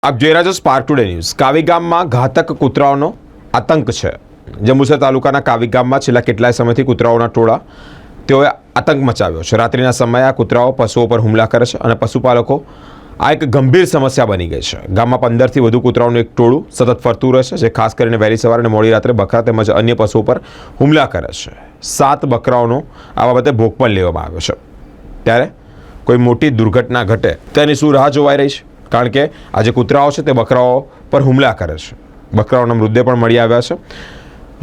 આપ જોઈ રહ્યા છો સ્પાર્ક ટુડે ન્યૂઝ। કાવી ગામમાં ઘાતક કૂતરાઓનો આતંક છે। જંબુસર તાલુકાના કાવી ગામમાં છેલ્લા કેટલાય સમયથી કૂતરાઓના ટોળા તેઓએ આતંક મચાવ્યો છે। રાત્રિના સમયે આ કૂતરાઓ પશુઓ પર હુમલા કરે છે અને પશુપાલકો આ એક ગંભીર સમસ્યા બની ગઈ છે। ગામમાં 15થી વધુ કૂતરાઓનું એક ટોળું સતત ફરતું રહે છે, જે ખાસ કરીને વહેલી સવારે અને મોડી રાત્રે બકરા તેમજ અન્ય પશુઓ પર હુમલા કરે છે। 7 બકરાઓનો આ બાબતે ભોગ પણ લેવામાં આવ્યો છે। ત્યારે કોઈ મોટી દુર્ઘટના ઘટે તેની શું રાહ જોવાઈ રહી છે, કારણ કે આ જે કૂતરાઓ છે તે બકરાઓ પર હુમલા કરે છે। બકરાઓના મૃતદેહ પણ મળી આવ્યા છે।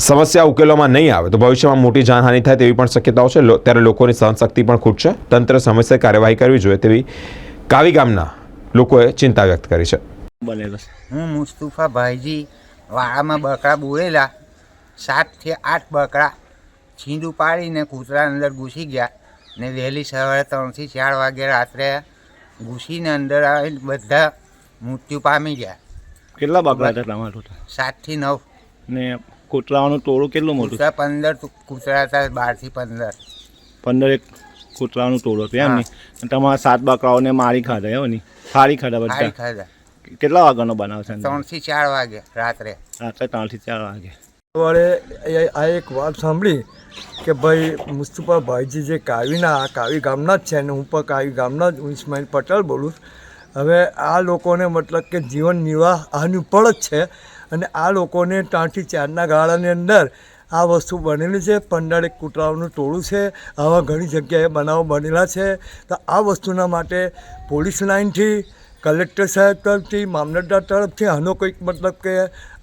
સમસ્યા ઉકેલવામાં નહીં આવે તો ભવિષ્યમાં મોટી જાનહાનિ થાય તેવી પણ શક્યતાઓ છે। ત્યારે લોકોની સહનશક્તિ પણ ખૂટશે। તંત્ર સમયસર કાર્યવાહી કરવી જોઈએ તેવી કાવી ગામના લોકોએ ચિંતા વ્યક્ત કરી છે। હું મુસ્તુફા ભાઈજી વાળામાં બકરા બોળેલા 7 થી 8 બકરા છીંડું પાડીને કૂતરા અંદર ઘૂસી ગયા ને વહેલી સવારે 3 થી 4 વાગે રાત્રે ઘૂસીને અંદર આવીને બધા મૃત્યુ પામી ગયા। કેટલા બકરા હતા તમારા 7 થી 9 ને કૂતરાઓનું ટોળું કેટલું મોટું? કૂતરા 15 કૂતરા હતા, 12 થી 15 એક કૂતરાનું ટોળું હતું એમ નહીં? તમારા 7 બકરાઓને મારી ખાધા એમ નહીં? ફાડી ખાધા ખાઈ બધા? ખાધા। કેટલા વાગ્યાનો બનાવ છે? 3 થી 4 વાગે રાત્રે 3 થી 4 વાગે। સવારે આ એક વાત સાંભળી કે ભાઈ મુસ્તુફા ભાઈજી જે કાવી ગામના જ છે અને હું પણ કાવી ગામના જ ઇસ્માઇલ પટેલ બોલું। હવે આ લોકોને મતલબ કે જીવન નિર્વાહ આની ઉપર જ છે અને આ લોકોને 3 થી 4ના ગાળાની અંદર આ વસ્તુ બનેલી છે। 15 એક કૂતરાઓનું ટોળું છે। આવા ઘણી જગ્યાએ બનાવો બનેલા છે। તો આ વસ્તુના માટે પોલીસ લાઇનથી, કલેક્ટર સાહેબ તરફથી, મામલતદાર તરફથી આનો કંઈક મતલબ કે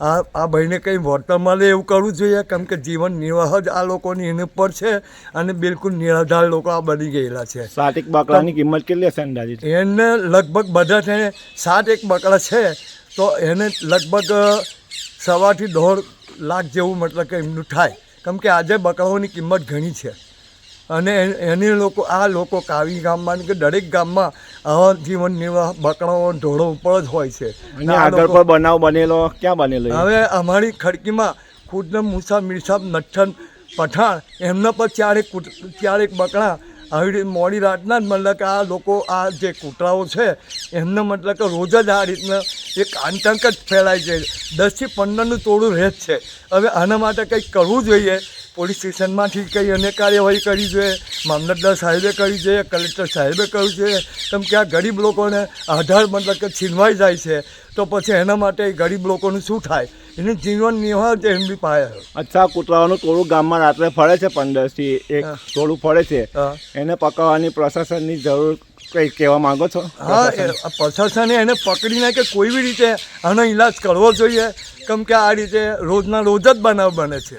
આ ભાઈને કંઈ વળતર મળે એવું કરવું જોઈએ, કેમ કે જીવન નિર્વાહ જ આ લોકોની એની ઉપર છે અને બિલકુલ નિરાધાર લોકો આ બની ગયેલા છે। 7 એક બકરાની કિંમત કેટલી હશે અંદાજિત? એને લગભગ બધા થઈને 7 એક બકરા છે તો એને લગભગ 1.5 થી 1.5 લાખ જેવું મતલબ કે એમનું થાય, કેમ કે આજે બકરાઓની કિંમત ઘણી છે અને એની લોકો કાવી ગામમાં કે દરેક ગામમાં આવા જીવન નિર્વાહ બકરાઓ ઢોળો ઉપર જ હોય છે। અને આગળ કોઈ બનાવ બનેલો ક્યાં બનેલો? હવે અમારી ખડકીમાં ખુદને મુસા મીરસાબ નઠ્ઠન પઠાણ એમના પર 4 એક બકરા આવી રીતે મોડી રાતના જ મતલબ કે આ લોકો આ જે કૂતરાઓ છે એમને મતલબ કે રોજ જ આ રીતના એક આતંક જ ફેલાય છે। 10 થી 15નું ટોળું રહે જ છે। હવે આના માટે કંઈક કરવું જોઈએ। પોલીસ સ્ટેશનમાંથી કંઈ અને કાર્યવાહી કરવી જોઈએ, મામલતદાર સાહેબે કરવી જોઈએ, કલેક્ટર સાહેબે કરવું જોઈએ, કેમ કે આ ગરીબ લોકોને આધાર મતલબ કે છીનવાઈ જાય છે તો પછી એના માટે ગરીબ લોકોનું શું થાય? એનું જીવન નિર્વાહ જ એમની પાસે। અચ્છા, કૂતરાઓનું ટોળું ગામમાં રાત્રે ફરે છે, 15 થી 1 ટોળું ફરે છે, એને પકડવાની પ્રશાસનની જરૂર કંઈ કહેવા માંગો છો? હા, પ્રશાસને એને પકડીને કે કોઈ બી રીતે આનો ઈલાજ કરવો જોઈએ, કેમ કે આ રીતે રોજના રોજ જ બનાવ બને છે।